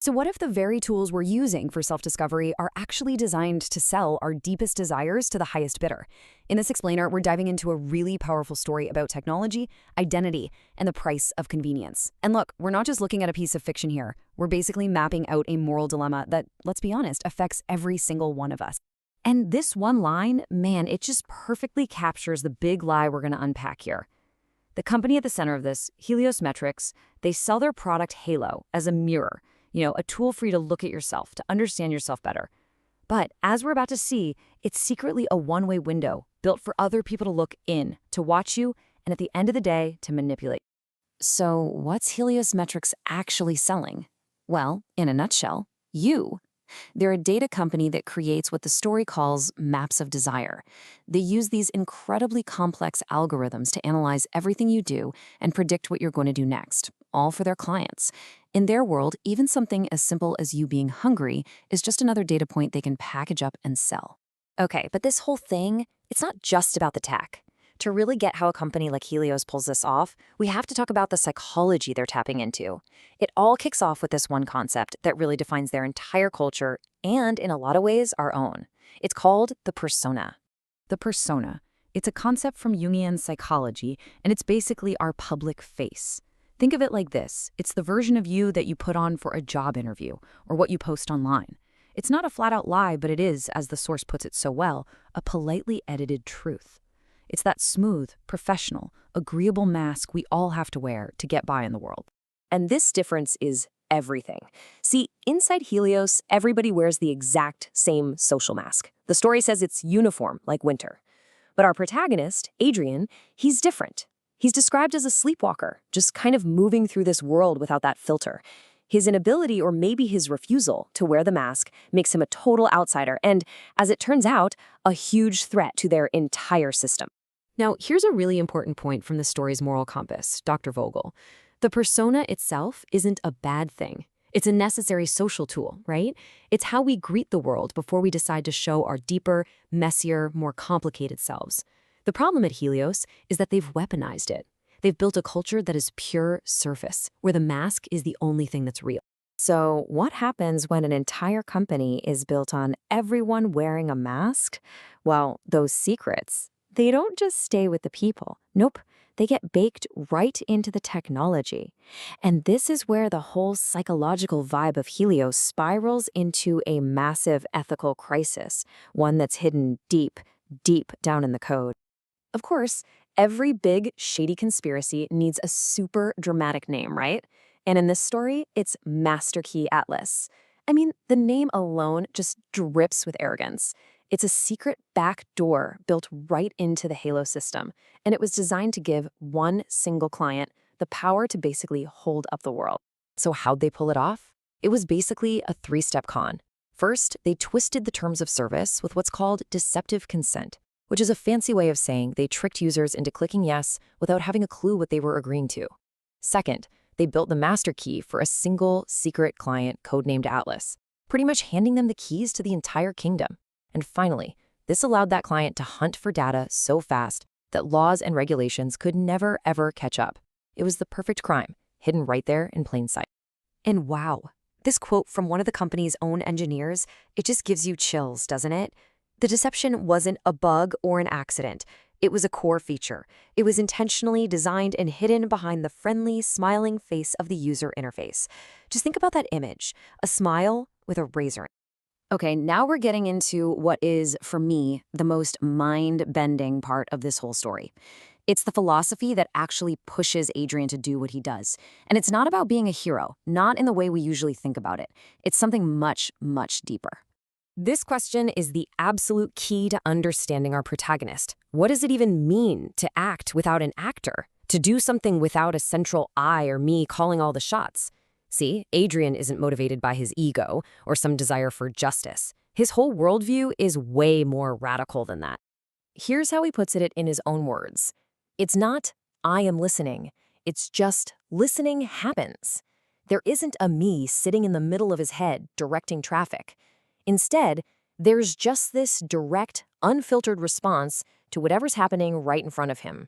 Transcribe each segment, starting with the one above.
So what if the very tools we're using for self-discovery are actually designed to sell our deepest desires to the highest bidder? In this explainer, we're diving into a really powerful story about technology, identity, and the price of convenience. And look, we're not just looking at a piece of fiction here. We're basically mapping out a moral dilemma that, let's be honest, affects every single one of us. And this one line, man, it just perfectly captures the big lie we're going to unpack here. The company at the center of this, Helios Metrics, they sell their product Halo as a mirror. A tool for you to look at yourself, to understand yourself better. But as we're about to see, it's secretly a one-way window built for other people to look in, to watch you, and at the end of the day, to manipulate. So what's Helios Metrics actually selling? Well, in a nutshell, you. They're a data company that creates what the story calls maps of desire. They use these incredibly complex algorithms to analyze everything you do and predict what you're going to do next, all for their clients. In their world, even something as simple as you being hungry is just another data point they can package up and sell. Okay, but this whole thing, it's not just about the tech. To really get how a company like Helios pulls this off, we have to talk about the psychology they're tapping into. It all kicks off with this one concept that really defines their entire culture and, in a lot of ways, our own. It's called the persona. The persona. It's a concept from Jungian psychology, and it's basically our public face. Think of it like this. It's the version of you that you put on for a job interview or what you post online. It's not a flat-out lie, but it is, as the source puts it so well, a politely edited truth. It's that smooth, professional, agreeable mask we all have to wear to get by in the world. And this difference is everything. See, inside Helios, everybody wears the exact same social mask. The story says it's uniform, like winter. But our protagonist, Adrian, he's different. He's described as a sleepwalker, just kind of moving through this world without that filter. His inability, or maybe his refusal, to wear the mask makes him a total outsider and, as it turns out, a huge threat to their entire system. Now, here's a really important point from the story's moral compass, Dr. Vogel. The persona itself isn't a bad thing. It's a necessary social tool, right? It's how we greet the world before we decide to show our deeper, messier, more complicated selves. The problem at Helios is that they've weaponized it. They've built a culture that is pure surface, where the mask is the only thing that's real. So what happens when an entire company is built on everyone wearing a mask? Well, those secrets, they don't just stay with the people. Nope, they get baked right into the technology. And this is where the whole psychological vibe of Helios spirals into a massive ethical crisis, one that's hidden deep, deep down in the code. Of course, every big, shady conspiracy needs a super dramatic name, right? And in this story, it's Master Key Atlas. I mean, the name alone just drips with arrogance. It's a secret back door built right into the Halo system, and it was designed to give one single client the power to basically hold up the world. So how'd they pull it off? It was basically a three-step con. First, they twisted the terms of service with what's called deceptive consent, which is a fancy way of saying they tricked users into clicking yes without having a clue what they were agreeing to. Second, they built the master key for a single secret client codenamed Atlas, pretty much handing them the keys to the entire kingdom. And finally, this allowed that client to hunt for data so fast that laws and regulations could never, ever catch up. It was the perfect crime, hidden right there in plain sight. And wow, this quote from one of the company's own engineers, it just gives you chills, doesn't it? The deception wasn't a bug or an accident. It was a core feature. It was intentionally designed and hidden behind the friendly, smiling face of the user interface. Just think about that image, a smile with a razor. Okay, now we're getting into what is, for me, the most mind-bending part of this whole story. It's the philosophy that actually pushes Adrian to do what he does. And it's not about being a hero, not in the way we usually think about it. It's something much, much deeper. This question is the absolute key to understanding our protagonist. What does it even mean to act without an actor? To do something without a central I or me calling all the shots? See, Adrian isn't motivated by his ego or some desire for justice. His whole worldview is way more radical than that. Here's how he puts it in his own words. It's not, I am listening. It's just, listening happens. There isn't a me sitting in the middle of his head directing traffic. Instead, there's just this direct, unfiltered response to whatever's happening right in front of him.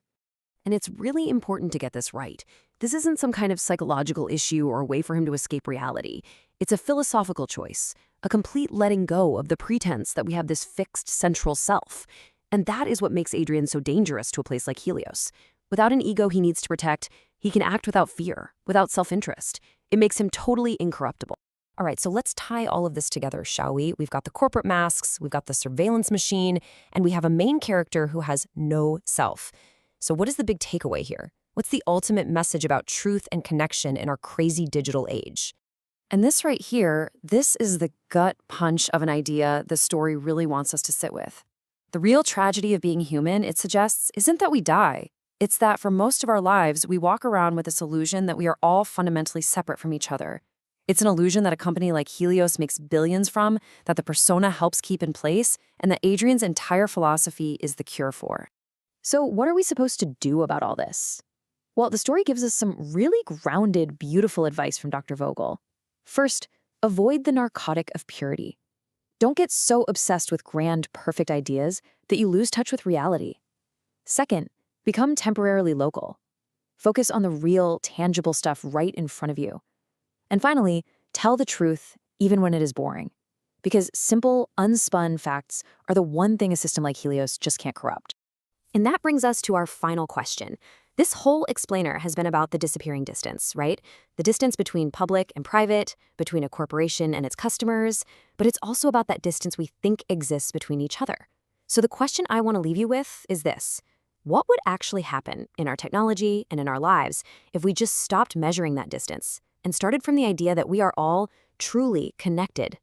And it's really important to get this right. This isn't some kind of psychological issue or a way for him to escape reality. It's a philosophical choice, a complete letting go of the pretense that we have this fixed central self. And that is what makes Adrian so dangerous to a place like Helios. Without an ego he needs to protect, he can act without fear, without self-interest. It makes him totally incorruptible. All right, so let's tie all of this together, shall we? We've got the corporate masks, we've got the surveillance machine, and we have a main character who has no self. So what is the big takeaway here? What's the ultimate message about truth and connection in our crazy digital age? And this right here, this is the gut punch of an idea the story really wants us to sit with. The real tragedy of being human, it suggests, isn't that we die. It's that for most of our lives, we walk around with this illusion that we are all fundamentally separate from each other. It's an illusion that a company like Helios makes billions from, that the persona helps keep in place, and that Adrian's entire philosophy is the cure for. So what are we supposed to do about all this? Well, the story gives us some really grounded, beautiful advice from Dr. Vogel. First, avoid the narcotic of purity. Don't get so obsessed with grand, perfect ideas that you lose touch with reality. Second, become temporarily local. Focus on the real, tangible stuff right in front of you. And finally, tell the truth even when it is boring. Because simple, unspun facts are the one thing a system like Helios just can't corrupt. And that brings us to our final question. This whole explainer has been about the disappearing distance, right? The distance between public and private, between a corporation and its customers, but it's also about that distance we think exists between each other. So the question I want to leave you with is this. What would actually happen in our technology and in our lives if we just stopped measuring that distance and started from the idea that we are all truly connected